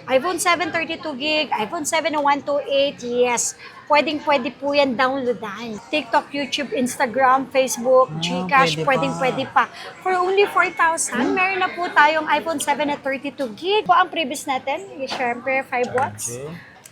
iPhone 7 32 gig, iPhone 7 na 128, yes. Pwede po yan downloadan. TikTok, YouTube, Instagram, Facebook, Gcash, pwede pa. pwede pa. For only 4,000, meron na po tayong iPhone 7 na 32 gig. Po ang previous natin, syempre 5 watts.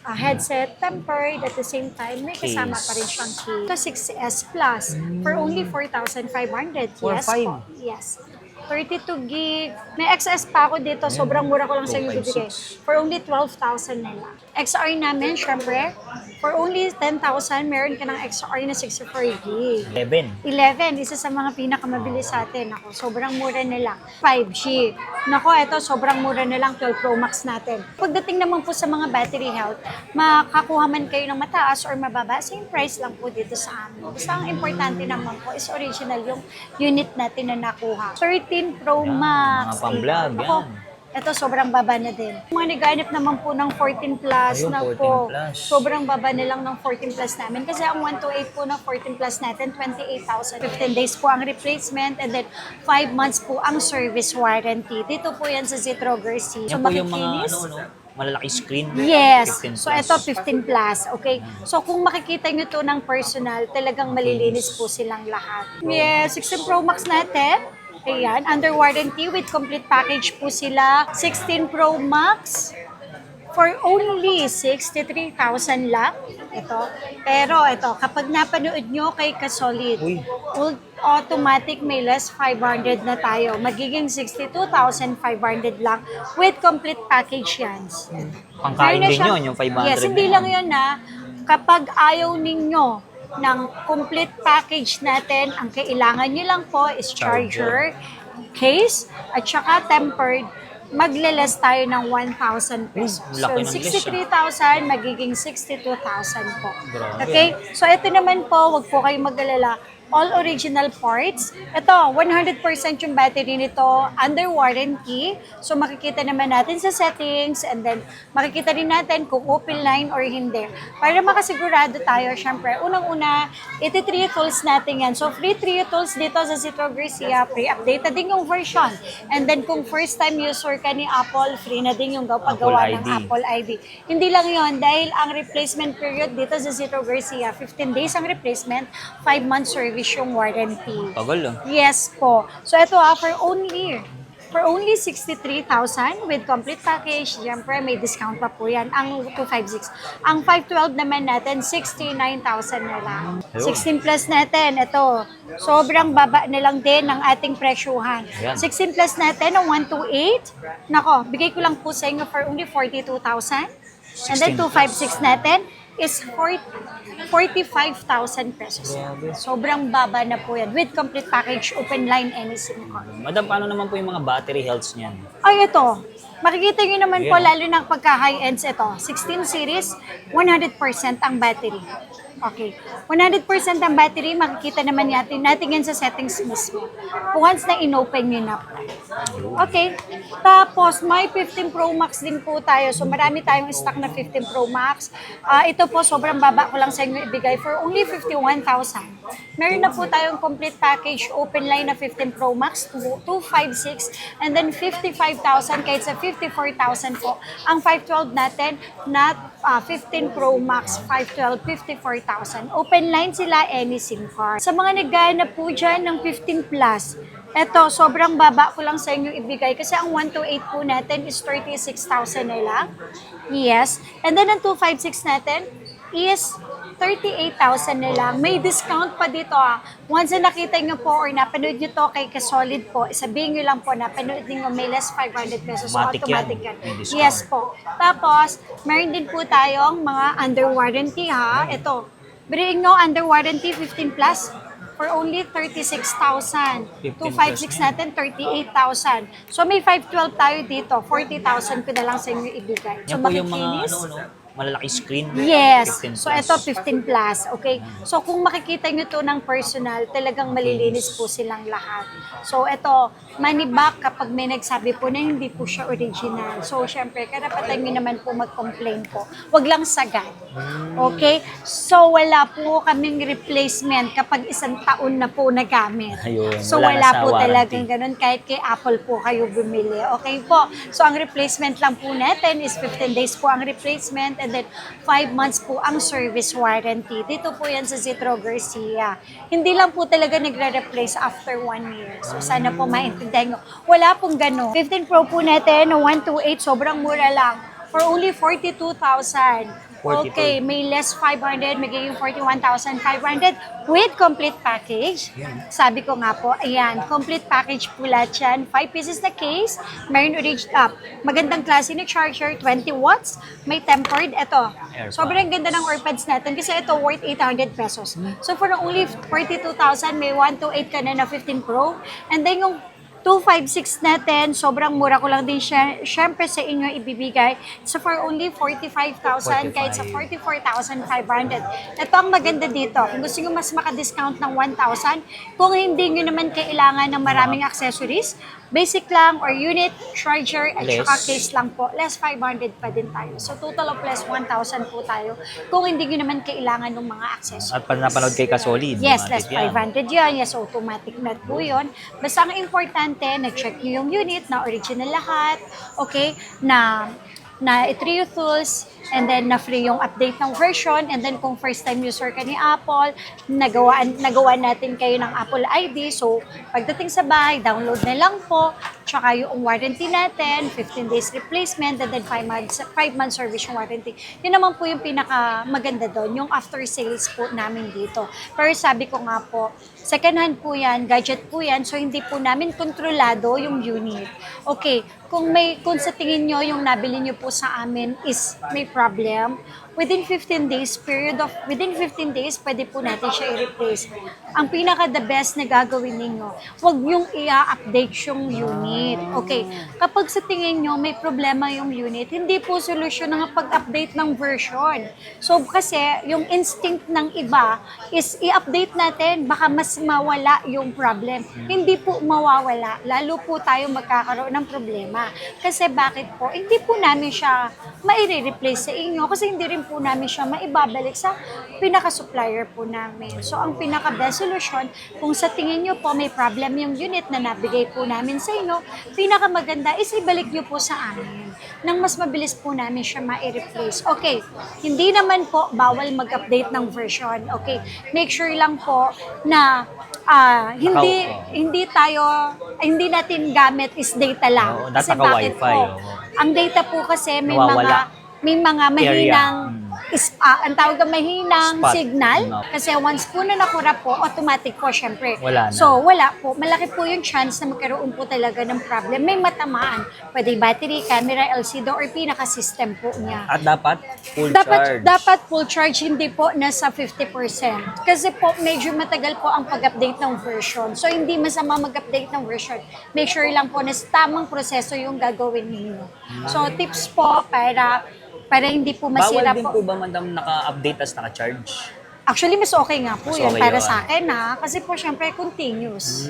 Headset, tempered, at the same time, may kasama pa rin siyang key. Ito 6S Plus for only 4,500. Yes 4,500. po. Yes. 32 gig. May XS pa ako dito. Sobrang mura ko lang sa inyo bibigay. For only 12,000 na lang. XR namin, syempre, for only 10,000, meron ka ng XR na 64 gig. 11, isa sa mga pinakamabilis sa atin. Ako, sobrang mura na lang. 5G. Nako, ito, sobrang mura na lang. 12 Pro Max natin. Pagdating naman po sa mga battery health, makakuha man kayo ng mataas or mababa, same price lang po dito sa amin. Basta ang importante naman po is original yung unit natin na nakuha. 13 Pro Max. Mga pang-vlog, Ako, yan. ito, sobrang baba na din. Mga naghanap naman po ng 14 plus Ayun, na 14 po. plus. Sobrang baba na lang ng 14 plus namin. Kasi ang 128 po ng 14 plus natin, 28,000. 15 days po ang replacement and then 5 months po ang service warranty. Dito po yan sa Zitro Garcia. Yan po yung mga malalaki screen. Yes. 15 So, plus. ito 15 plus. Okay. So, kung makikita nyo to ng personal, talagang malilinis po silang lahat. Yes. 16 Pro Max natin. Ayan. Under warranty with complete package po sila. 16 Pro Max for only 63,000 lang. Ito. Pero ito, kapag napanood nyo kay Kasolid, Uy. automatic may less 500 na tayo. Magiging 62,500 lang with complete package yan. Pangkain Meron na din siyang- yun, yung 500 Yes, hindi na lang yun. yun na kapag ayaw ninyo ng complete package natin, ang kailangan nyo lang po is charger, case, at saka tempered, magle-less tayo ng 1,000 pesos. So, laki ng less, 63,000, magiging 62,000 po. Grabe. Okay? So, ito naman po, wag po kayong mag-alala. All original parts. Ito, 100% yung battery nito under warranty. So, makikita naman natin sa settings and then makikita rin natin kung open line or hindi. Para makasigurado tayo, syempre, unang-una, iti-3 tools natin yan. So, free 3 tools dito sa Zitro Garcia. Pre-updated din yung version. And then, kung first time user ka ni Apple, free na din yung paggawa ng ID. Apple ID. Hindi lang yon dahil ang replacement period dito sa Zitro Garcia, 15 days ang replacement, 5 months service yung warranty. Tagal ah. Yes po. So ito for only 63,000 with complete package, siyempre may discount pa po yan, ang 256. Ang 512 naman natin, 69,000 na lang. Ayun. 16 plus natin, ito, sobrang baba na lang din ng ating presyuhan. Ayan. 16 plus natin, ang 128, nako, bigay ko lang po sa inyo for only 42,000. And then 256 natin is 45,000 pesos. Sobrang baba na po yan. With complete package, open line, any SIM card. Madam, paano naman po yung mga battery healths niyan? Ay, ito. Makikita nyo naman po, lalo na pagka high-ends ito. 16 series, 100% ang battery. Okay. 100% ang battery, makikita naman natin yan sa settings mismo. Once na inopen nyo na po. Okay. Tapos, may 15 Pro Max din po tayo. So, marami tayong stock na 15 Pro Max. Ito po, sobrang baba ko lang sa inyo ibigay for only 51,000. Meron na po tayong complete package, open line na 15 Pro Max, 256, and then 55,000 kahit sa 54,000 po. Ang 512 natin na 15 Pro Max, 512, 54,000. Open line sila, any SIM card. Sa mga naghahanap po dyan ng 15 plus, eto, sobrang baba ko lang sa inyo ibigay kasi ang 128 po natin is 36,000 na lang. Yes. And then ang 256 natin is 38,000 na lang. May discount pa dito Once na nakita nyo po or napanood nyo to kay Kasolid po, sabihin nyo lang po, napanood nyo may less 500 pesos. Automatic Automatic yan. yan. May discount. Yes po. Tapos, meron din po tayong mga under warranty Ito. Bring no under warranty 15 plus for only 36,000. 256 natin, 38,000. So may 512 tayo dito, 40,000 ko na lang sa inyo ibigay. So Yan po yung mga makikinis. malalaki screen. Yes. 15 So, plus. ito 15 plus. Okay. So, kung makikita nyo to ng personal, talagang malilinis po silang lahat. So, ito, money back kapag may nagsabi po na hindi po siya original. So, syempre, karapatan nyo naman po mag-complain po. Wag lang sagad. Okay? So, wala po kaming replacement kapag isang taon na po nagamit. Ayun, So, wala na wala sa po warranty. talagang ganun kahit kay Apple po kayo bumili. Okay po. So, ang replacement lang po natin is 15 days po ang replacement and then 5 months po ang service warranty. Dito po yan sa Zitro Garcia. Hindi lang po talaga nagre-replace after 1 year. So, sana po maintindihan nyo. Wala pong gano'n. 15 Pro po natin, 128, sobrang mura lang. For only 42,000. 42. Okay, may less 500, magiging 41,500 with complete package. Sabi ko nga po, ayan, complete package po lahat yan. 5 pieces na case, mayroon magandang klase na charger, 20 watts, may tempered, ito. Airpod. Sobrang ganda ng AirPods natin kasi ito worth 800 pesos. So for only 42,000, may 128 ka na 15 Pro. And then yung 256 natin, sobrang mura ko lang din siya. Siyempre sa inyo ibibigay. So for only 45,000, kahit sa 44,500. Ito ang maganda dito. Kung gusto nyo mas maka-discount ng 1,000, kung hindi nyo naman kailangan ng maraming accessories, basic lang or unit, charger, at saka Less. case lang po. Less 500 pa din tayo. So total of less 1,000 po tayo kung hindi nyo naman kailangan ng mga accessories. At pag napanood kay Kasolid, Yes, less natin yan. 500 yan. Yes, automatic na po yun. Basta ang importante, na-check nyo yung unit, na original lahat, okay, na i-trio tools, and then na-free yung update ng version, and then kung first time user ka ni Apple, nagawa natin kayo ng Apple ID, so pagdating sa bahay, download na lang po, tsaka yung warranty natin, 15 days replacement, and then 5 months service yung warranty. Yun naman po yung pinaka maganda doon, yung after sales po namin dito. Pero sabi ko nga po, second hand po yan, gadget po yan, so hindi po namin kontrolado yung unit. Okay, kung sa tingin nyo yung nabili nyo po sa amin is may problem, within 15 days, within 15 days, pwede po natin siya i-replace. Ang pinaka the best na gagawin ninyo, huwag nyong i-update yung unit. Okay, kapag sa tingin nyo may problema yung unit, hindi po solusyon ng pag-update ng version. So kasi yung instinct ng iba is i-update natin, baka mas mawala yung problem. Hindi po mawawala, lalo po tayo magkakaroon ng problema. Kasi bakit po? Hindi po namin siya mai-replace sa inyo kasi hindi rin po namin siya maibabalik sa pinaka-supplier po namin. So, ang pinaka-best solution, kung sa tingin nyo po may problem yung unit na nabigay po namin sa inyo, pinaka-maganda is ibalik nyo po sa amin nang mas mabilis po namin siya ma-replace. Okay, hindi naman po bawal mag-update ng version. Okay, make sure lang po na hindi natin gamit is data lang. Oo, Kasi naka bakit Wi-Fi, po? oo. Ang data po kasi Nawawala. may mga mahinang ang tawag na mahinang Spot. signal. No. Kasi once po na nakura po, automatic po syempre. Wala na. So, wala po. Malaki po yung chance na magkaroon po talaga ng problem. May matamaan. Pwede battery, camera, LCD, or pinaka-system po niya. At dapat full charge. Dapat full charge, hindi po nasa 50%. Kasi po, medyo matagal po ang pag-update ng version. So, hindi masama mag-update ng version. Make sure lang po na tamang proseso yung gagawin ninyo. So, tips po para hindi po masira Bawal din po ba, madam, naka-update as naka-charge? Actually, mas okay nga po Mas yun okay para yun. sa akin kasi po syempre continuous.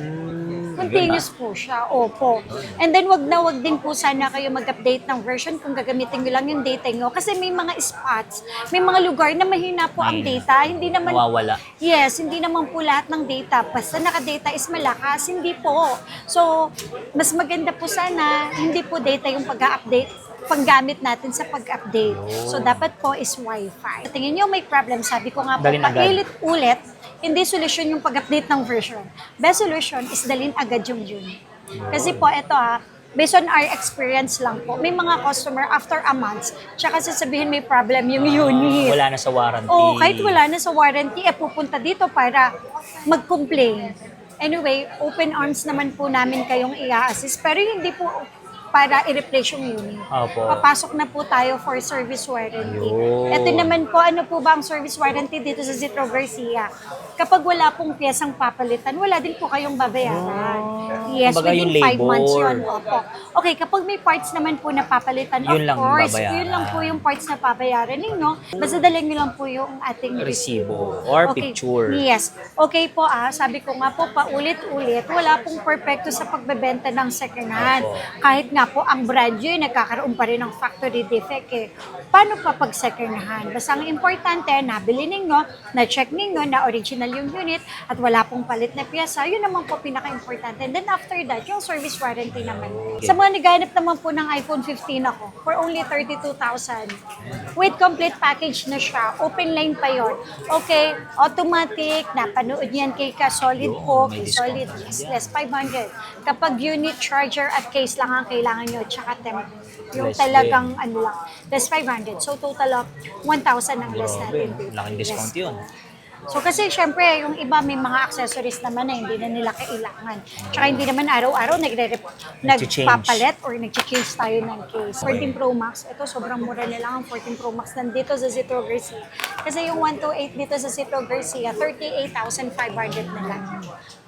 Continuous po siya, opo. And then wag din po sana kayo mag-update ng version kung gagamitin nyo lang yung data nyo. Kasi may mga spots, may mga lugar na mahina po ang data. Hindi naman, Nawawala. yes, hindi naman po lahat ng data. Basta naka-data is malakas, hindi po. So, mas maganda po sana, hindi po data yung pag-update paggamit natin sa pag-update. So, dapat po is Wi-Fi. Tingin nyo may problem, sabi ko nga po, Dalhin agad. paulit-ulit, hindi solusyon yung pag-update ng version. Best solution is dalhin agad yung unit. Kasi po, ito based on our experience lang po, may mga customer after a month, tsaka sasabihin may problem yung unit. Wala na sa warranty. Oo, kahit wala na sa warranty, pupunta dito para mag-complain. Anyway, open arms naman po namin kayong i-assist, pero hindi po para i-replace yung unit. Opo. Papasok na po tayo for service warranty. Ayun. Ito naman po, ano po ba ang service warranty dito sa Zitro Garcia? Kapag wala pong piyesang papalitan, wala din po kayong babayaran. Yes, Kumbaga yung within 5 labor. months yun. Opo. Okay, kapag may parts naman po na papalitan, Yun lang of course, babayaran. yun lang po yung parts na babayaran ninyo. Basta dalhin nyo lang po yung ating Resibo or Okay. picture. Yes. Okay po sabi ko nga po paulit-ulit, wala pong perfecto sa pagbebenta ng second hand. Opo. Kahit nga po ang brand new, nagkakaroon pa rin ng factory defect eh. Paano pa pag second hand? Basta ang importante, nabili ninyo, na-check ninyo na original yung unit at wala pong palit na piyesa, yun naman po pinaka-importante. And then after that, yung service warranty naman. Okay. Sa mga naghanap naman po ng iPhone 15 ako, for only 32,000. With complete package na siya. Open line pa yon. Okay, automatic, napanood yan kay Ka-Solid Yun, po, may kay Solid, discount. less 500. Kapag unit, charger, at case lang ang kailangan nyo, tsaka temp, yung Less talagang ano lang, less 500. So total of 1,000 ang less natin. Grabe, laking discount Yes. yun. So kasi syempre, yung iba may mga accessories naman na hindi na nila kailangan. Tsaka hindi naman araw-araw nagpapalit or nag-change tayo ng case. 14 Pro Max, ito sobrang mura nila ang 14 Pro Max nandito sa Zitro Garcia. Kasi yung 128 dito sa Zitro Garcia, 38,500 na lang.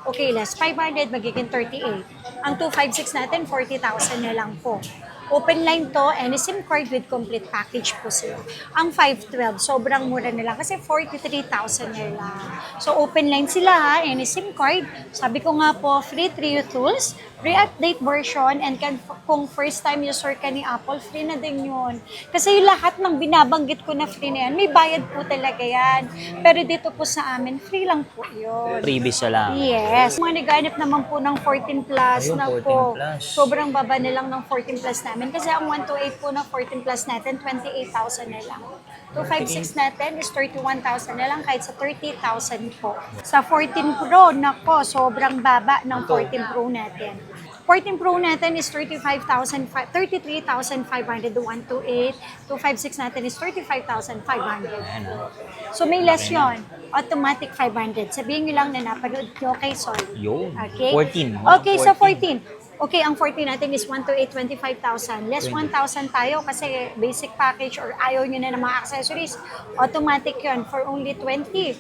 Okay, less 500, magiging 38. Ang 256 natin, 40,000 na lang po. Open line to, any SIM card with complete package po sila. Ang 512, sobrang mura nila kasi 43,000 nila. So open line sila any SIM card. Sabi ko nga po, free 3 tools, free update version, and kung first time user ka ni Apple, free na din yun. Kasi yung lahat ng binabanggit ko na free na yan, may bayad po talaga yan. Pero dito po sa amin, free lang po yun. Freebies na lang. Yes. Mga naghanap naman po ng 14 plus Ayun, na 14 po. plus. Sobrang baba na lang ng 14 plus namin. Kasi ang 128 po na 14 plus natin, 28,000 na lang. 256 natin is 31,000 na lang kahit sa 30,000 po. Sa 14 Pro, nako, sobrang baba ng 14 Pro natin. 14 Pro natin is 33,500 to 128. 256 natin is 35,500. So may less yon. Automatic 500. Sabihin nyo lang na napanood nyo kay Sol. Yun. Okay? 14. Okay, sa 14. Okay, ang 14 natin is 128, 25,000. Less 1,000 tayo kasi basic package or ayaw nyo na ng mga accessories. Automatic yon for only 25,000.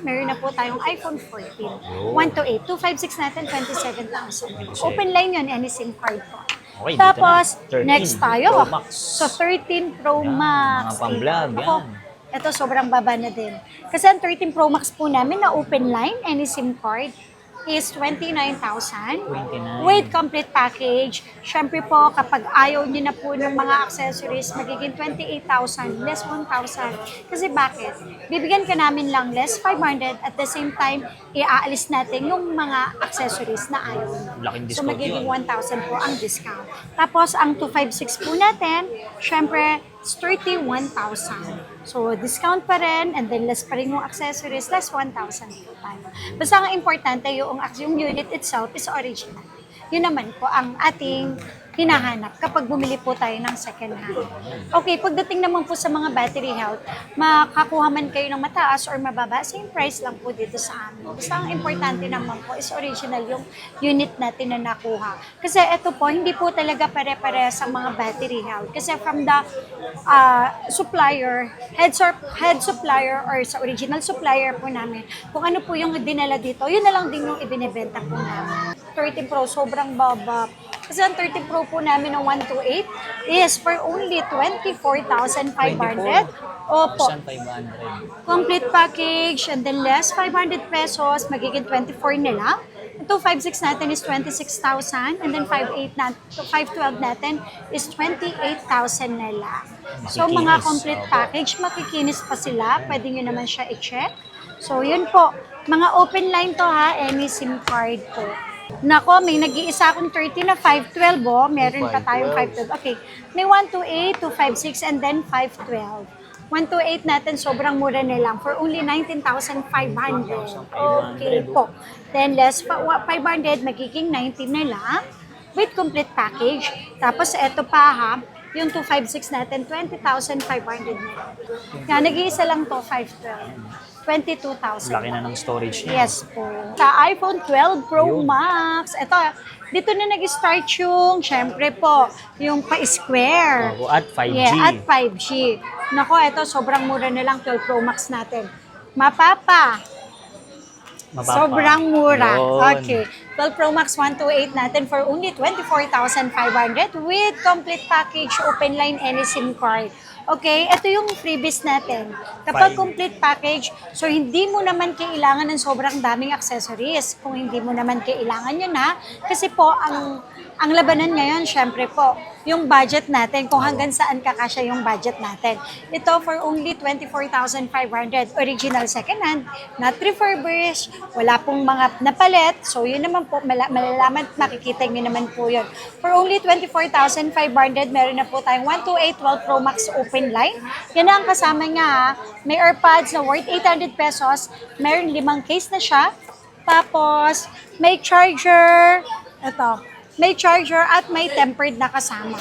Meron na po tayong iPhone 14. 128. 256 natin, 27,000. Open line yon, any SIM card po. Okay, dito Tapos, na. 13 next tayo. Pro Max. So, 13 Pro Yan, Max. mga pang-vlog, Ako, yan. ito sobrang baba na din. Kasi ang 13 Pro Max po namin na open line, any SIM card, is 29,000. 29. With complete package. Syempre po, kapag ayaw niyo na po ng mga accessories, magiging 28,000, less 1,000. Kasi bakit? Bibigyan ka namin lang less 500 at the same time, iaalis natin yung mga accessories na ayaw niyo. Laking So discount magiging yun. 1,000 po ang discount. Tapos ang 256 po natin, syempre, is 31,000. So discount pa rin and then less pa rin yung accessories, less 1,000 po tayo. Basta ang importante yung unit itself is original. Yun naman po ang ating hinahanap kapag bumili po tayo ng second hand. Okay, pagdating naman po sa mga battery health, makakuha man kayo ng mataas or mababa, same price lang po dito sa amin. Basta ang importante naman po is original yung unit natin na nakuha. Kasi ito po, hindi po talaga pare-pare sa mga battery health. Kasi from the supplier, head supplier or sa original supplier po namin, kung ano po yung dinala dito, yun na lang din yung ibinebenta po namin. 13 Pro, sobrang baba. Kasi ang 13 Pro po namin ng 128 is for only 24,500. Opo. 1,500. Complete package and then less 500 pesos, magiging 24 na lang. Ang 256 natin is 26,000 and then 512 natin is 28,000 na lang. So mga Makikinis. complete Opo. package, makikinis pa sila. Pwede nyo naman siya i-check. So yun po, mga open line to ha, any SIM card po. Nako, may nag-iisa akong 30 na 512 oh. Meron pa tayong 512. Okay, may 128, 256, and then 512. 128 natin, sobrang mura na lang for only 19,500. Okay po. Then less 500, magiging 19 na lang with complete package. Tapos eto pa ha, yung 256 natin, 20,500 na lang. Nga, nag-iisa lang to, 512. 22,000. Laki na ng storage niya. Yes po. Sa iPhone 12 Pro Max, ito, dito na nag-start yung, syempre po, yung pa-square. Opo, at 5G. Yeah, at 5G. Nako, ito, sobrang mura na lang 12 Pro Max natin. Mapapa. Mababa. Sobrang mura. Yun. Okay. 12 Pro Max 128 natin for only 24,500 with complete package, open line, any SIM card. Okay, ito yung freebies natin. Kapag Fine. complete package, so hindi mo naman kailangan ng sobrang daming accessories. Kung hindi mo naman kailangan yun ha, kasi po ang labanan ngayon, syempre po, yung budget natin, kung hanggang saan kakasya yung budget natin. Ito for only 24,500. Original second hand, not refurbished, wala pong mga napalit. So yun naman po, malalaman, makikita nyo naman po yun. For only 24,500, meron na po tayong 128 12 Pro Max open line. Yan na ang kasama niya ha. May AirPods na worth 800 pesos. Meron 5 case na siya. Tapos, may charger. Ito. May charger at may tempered na kasama.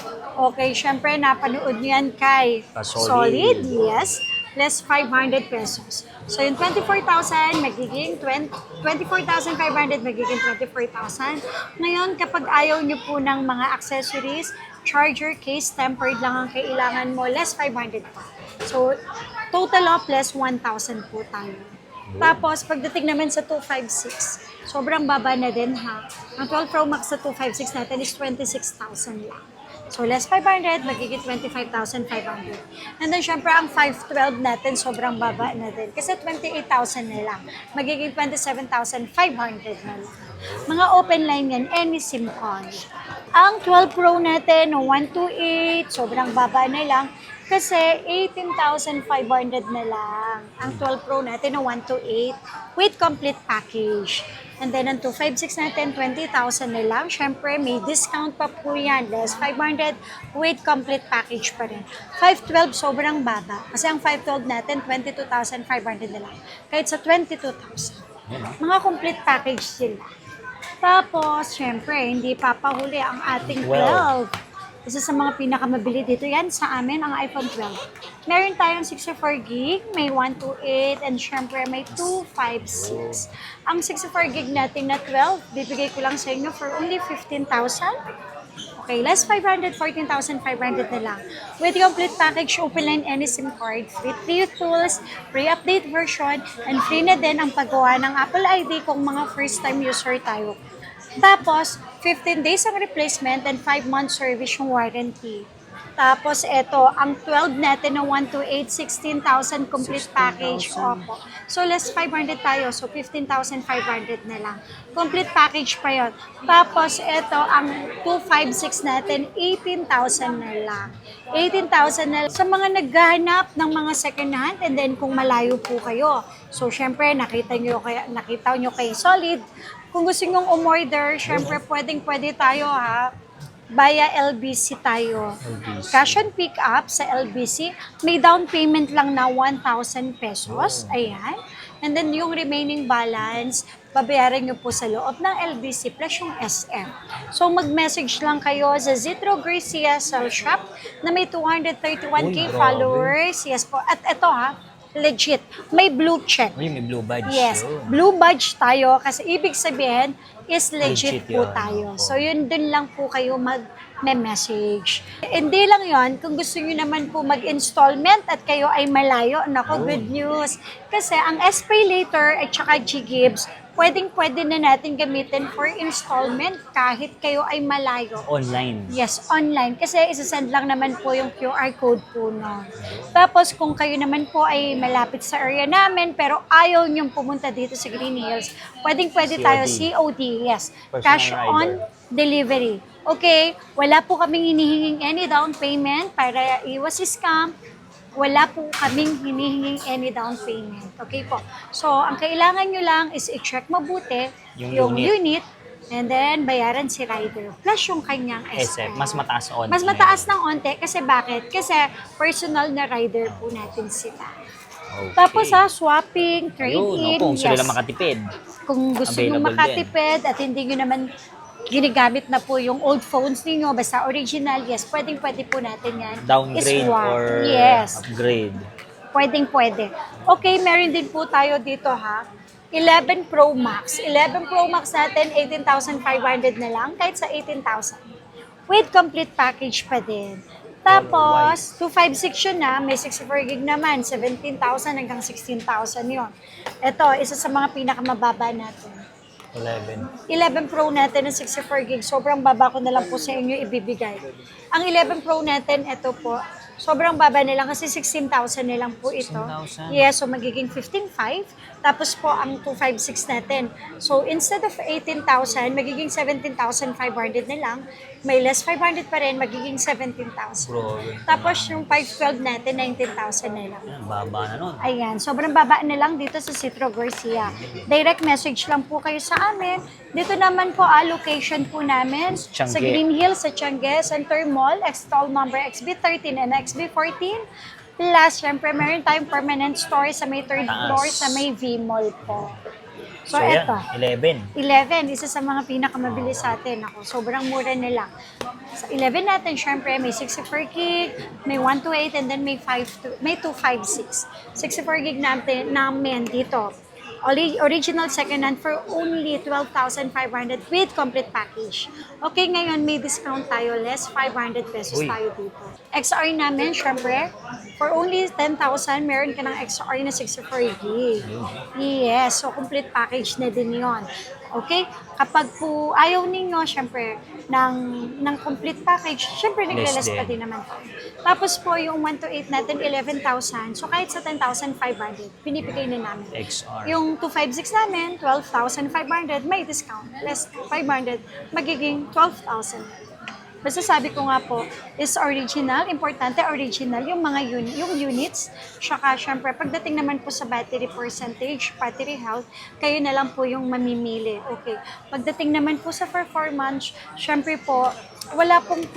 Okay, syempre napanood niyo yan kay Solid. yes, less 500 pesos. So yung 24,000 magiging 24,500 magiging 24,000. Ngayon, kapag ayaw niyo po ng mga accessories, charger, case, tempered lang ang kailangan mo, less 500 pa. So, total of less 1,000 po tayo. Tapos, pagdating naman sa 256, sobrang baba na din ha. Ang 12 Pro Max sa 256 natin is 26,000 lang. So, less 500, magiging 25,500. And then, syempre, ang 512 natin, sobrang baba na din. Kasi 28,000 na lang. Magiging 27,500 na lang. Mga open line yan, any SIM card. Ang 12 Pro natin, 128, sobrang baba na lang. Kasi 18,500 na lang. Ang 12 Pro natin na 128 with complete package. And then ang 256 natin, 20,000 na lang. Siyempre, may discount pa po yan. Less 500 with complete package pa rin. 512, sobrang baba. Kasi ang 512 natin, 22,500 na lang. Kahit sa 22,000. Mga complete package sila. Tapos, syempre, hindi papahuli ang ating 12. Isa sa mga pinakamabili dito yan sa amin, ang iPhone 12. Meron tayong 64 gig, may 128, and syempre may 256. Ang 64 gig natin na 12, bibigay ko lang sa inyo for only 15,000. Okay, less 500, 14,500 na lang. With complete package, open line any SIM card, free tools, free update version, and free na din ang paggawa ng Apple ID kung mga first time user tayo. Tapos, 15 days ang replacement and 5 months service yung warranty. Tapos, ito, ang 12 natin na 128, 16,000 complete package. Opo. So, less 500 tayo. So, 15,500 na lang. Complete package pa yun. Tapos, ito, ang 256 natin, 18,000 na lang. 18,000 na lang. Sa mga naghahanap ng mga second hand, and then kung malayo po kayo. So, syempre, nakita nyo kay Solid. Kung gusto nyong umorder, syempre, pwede tayo ha. Via LBC tayo. LBC. Cash on pick up sa LBC. May down payment lang na 1,000 pesos. Ayan. And then yung remaining balance, babayaran nyo po sa loob ng LBC plus yung SM. So mag-message lang kayo sa Zitro Gracia Cell Shop na may 231k Uy, grabe. followers. Yes po. At ito ha, legit. May blue check. Uy, may blue badge. Yes, Yun. blue badge tayo kasi ibig sabihin is legit, Legit po yun. tayo. Opo. So yun dun lang po kayo mag-message. Hindi lang yon, kung gusto nyo naman po mag-installment at kayo ay malayo, nako, good news. Kasi ang SPay Later at saka G-Gibbs, pwede na natin gamitin for installment kahit kayo ay malayo. Online. Yes, online. Kasi isasend lang naman po yung QR code po no. Tapos kung kayo naman po ay malapit sa area namin pero ayaw niyong pumunta dito sa Green Hills, pwede tayo COD. Yes, Personal cash rider. on delivery. Okay, wala po kaming hinihinging any down payment para iwas scam. Wala po kaming hinihinging any down payment. Okay po. So, ang kailangan nyo lang is i-check mabuti Yung unit and then bayaran si rider plus yung kanyang SM. Mas mataas on. Mas mataas ng onte kasi bakit? Kasi personal na rider po natin sila. Okay. Tapos swapping, Ayun, trade-in, kung gusto nila yes. makatipid. Kung gusto nyo Available makatipid at hindi nyo naman ginagamit na po yung old phones ninyo, basta original, yes, pwede po natin yan. Downgrade Iswap. or Yes. upgrade. Pwede. Okay, meron din po tayo dito ha. 11 Pro Max. 11 Pro Max natin, 18,500 na lang, kahit sa 18,000. With complete package pa din. Tapos, 256 yun na, may 64 gig naman, 17,000 hanggang 16,000 yun. Ito, isa sa mga pinakamababa natin. 11 Pro natin ng 64 gig, sobrang baba ko na lang po sa inyo ibibigay. Ang 11 Pro natin, ito po, sobrang baba na lang kasi 16,000 na lang po ito. 16,000? Yes, so magiging 15,500. Tapos po ang 256 natin. So instead of 18,000, magiging 17,500 na lang. May less 500 pa rin, magiging 17,000. Bro, Tapos yung 512 natin, 19,000 na lang. yan, baba na nun. Ayan, sobrang baba na lang dito sa Citro Garcia. Direct message lang po kayo sa amin. Dito naman po, location po namin sa Tiangge. Green Hills, sa Tiangge, Center Mall, stall number XB13 and XB14. Plus, syempre, meron tayong permanent store sa may third Taas. floor sa may V-Mall po. So, So, yan, eto. 11. 11, isa sa mga pinakamabilis sa atin. Ako, sobrang mura na lang. Sa 11 natin, syempre, may 64 gig, may 128, and then may 256. 64 gig namin dito. Original second hand for only 12,500 with complete package. Okay, ngayon may discount tayo, less 500 pesos Uy. tayo dito. XR namin, syempre, for only 10,000, meron ka ng XR na 64 gig. Yes, so complete package na din yon. Okay? Kapag po ayaw ninyo, syempre, ng complete package, syempre naglaless Less pa din. din naman po. Tapos po, yung 128 natin, 11,000. So kahit sa 10,500, pinipigay na namin. XR. Yung 256 namin, 12,500, may discount. Less 500, magiging 12,000. Basta sabi ko nga po, is original, importante original, yung mga yung units, tsaka syempre, pagdating naman po sa battery percentage, battery health, kayo na lang po yung mamimili. Okay. Pagdating naman po sa performance, syempre po, wala pong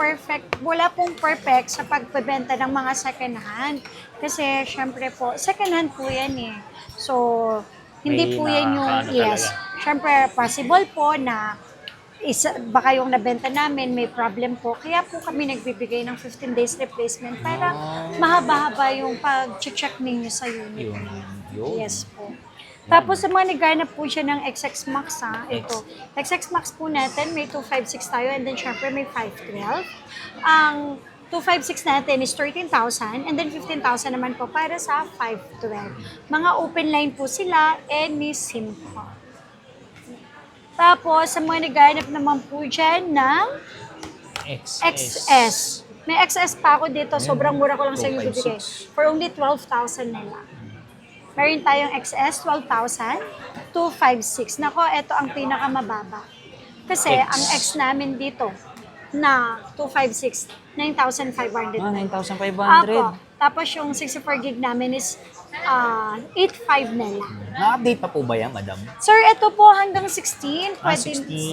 perfect sa pagbebenta ng mga second hand. Kasi syempre po, second hand po yan eh. So, hindi May po yan yung, nakakaano yes. talaga. Syempre, possible po na baka yung nabenta namin may problem po. Kaya po kami nagbibigay ng 15 days replacement para mahaba-haba yung pag-check ninyo sa unit. Yun. Yes po. Tapos sa mga naghanap po siya ng XX Max ito. XX Max po natin, may 256 tayo and then syempre may 512. Ang 256 natin is 13,000 and then 15,000 naman po para sa 512. Mga open line po sila and may SIM po. Tapos, sa mga naghahanap naman po dyan ng XS. May XS pa ako dito. Sobrang mura ko lang sa inyo bibigay. 256. For only 12,000 na lang. Meron tayong XS, 12,000. 256. Nako, ito ang pinakamababa. Kasi, X. ang X namin dito na 256, 9,500. 9,500. Apo. Tapos, yung 64 gig namin is 8,500 na lang. Na-update pa po ba yan, madam? Sir, ito po hanggang 16. Pwede,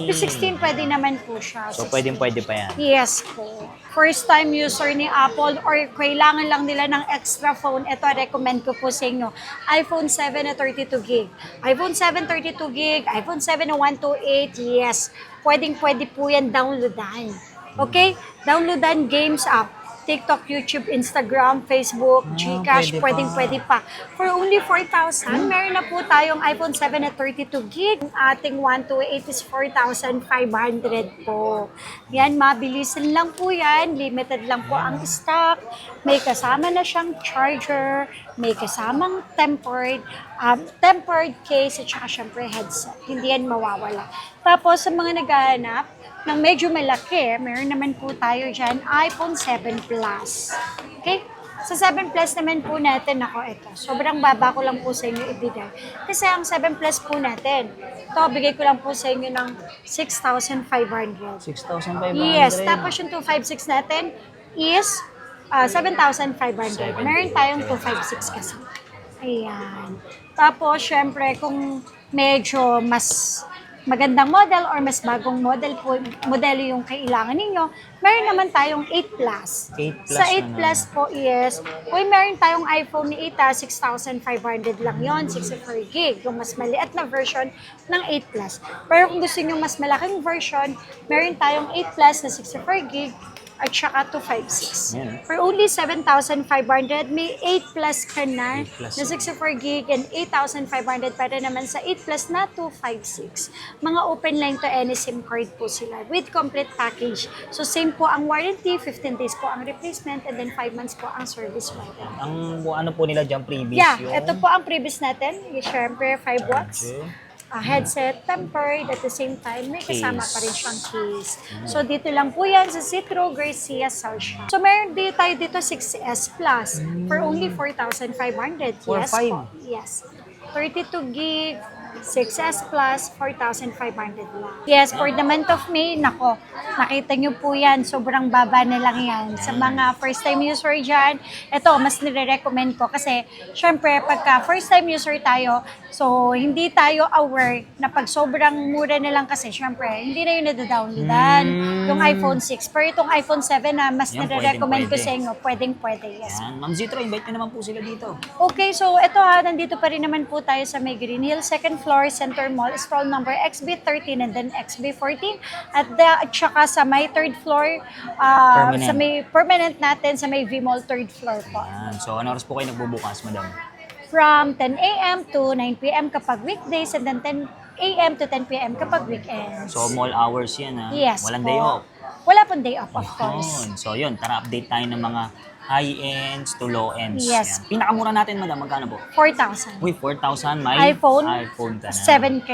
16 16. pwede naman po siya. So, 16. pwede pa yan. Yes po. First time user ni Apple or kailangan lang nila ng extra phone, ito recommend ko po sa inyo. iPhone 7 na 32 gig. iPhone 7 32 gig, iPhone 7 na 128, yes. Pwede po yan downloadan. Okay? Downloadan games app. TikTok, YouTube, Instagram, Facebook, Gcash, pwede pa. For only 4,000, meron na po tayong iPhone 7 na 32 gig. Ang ating 128 is 4,500 po. Yan, mabilisan lang po yan. Limited lang po ang stock. May kasama na siyang charger. May kasamang tempered case at saka syempre headset. Hindi yan mawawala. Tapos sa mga naghahanap ng medyo malaki, meron naman po tayo dyan, iPhone 7 Plus. Okay? Sa 7 Plus naman po natin, ako ito, sobrang baba ko lang po sa inyo ibigay. Kasi ang 7 Plus po natin, ito, bigay ko lang po sa inyo ng 6,500. 6,500. Yes, tapos yung 256 natin is 7,500. Meron tayong 256 kasi. Ayan. Tapos, syempre, kung medyo mas magandang model or mas bagong modelo yung kailangan ninyo, meron naman tayong 8 Plus. 8 Plus Sa 8 na Plus po, yes. Uy, meron tayong iPhone ni 6,500 lang yon, 64 gig, yung mas maliit na version ng 8 Plus. Pero kung gusto nyo mas malaking version, meron tayong 8 Plus na 64 gig, at saka 256. Yan. For only 7,500, may 8 Plus ka na, 8 Plus. na 64 gig and 8,500 para naman sa 8 Plus na 256. Mga open line to any SIM card po sila with complete package. So same po ang warranty, 15 days po ang replacement, and then 5 months po ang service warranty. Ang ano po nila dyan, previous Yeah, yung... ito po ang previous natin. Siyempre, 5 watts. headset, tempered, at the same time, may kasama Case. pa rin siyang case. So, dito lang po yan sa Citro Garcia South Shop. So, meron din tayo dito 6S Plus for only 4,500. For Yes five. po. Yes. 32 gig, 6S Plus, 4,500 lang. Yes, for the month of May, nako, nakita nyo po yan, sobrang baba na lang yan. Sa mga first-time user dyan, ito, mas nire-recommend ko kasi, syempre, pagka first-time user tayo, so, hindi tayo aware na pag sobrang mura na lang kasi, syempre, hindi na yun nadadownloadan yung iPhone 6. Pero itong iPhone 7 na mas Yan, nire-recommend ko pwedeng-pwede. sa inyo, pwedeng-pwede, yes. Yan. Ma'am Zitro, invite nyo naman po sila dito. Okay, so ito nandito pa rin naman po tayo sa may Green Hill, second floor, Center Mall, stall number XB13 and then XB14. At saka sa may third floor, Permanent. sa may permanent natin, sa may V-Mall third floor po. Yan. So, ano oras po kayo nagbubukas, madam? From 10 a.m. to 9 p.m. kapag weekdays and then 10 a.m. to 10 p.m. kapag weekends. So, mall hours yan, ha? Yes Walang po. day off. Wala pong day off, of course. Yun. So, yun. Tara, update tayo ng mga high-ends to low-ends. Yes. Yan. Pinakamura natin, madam, magkano po? 4,000. Uy, 4,000 may iPhone iPhone ka na. 7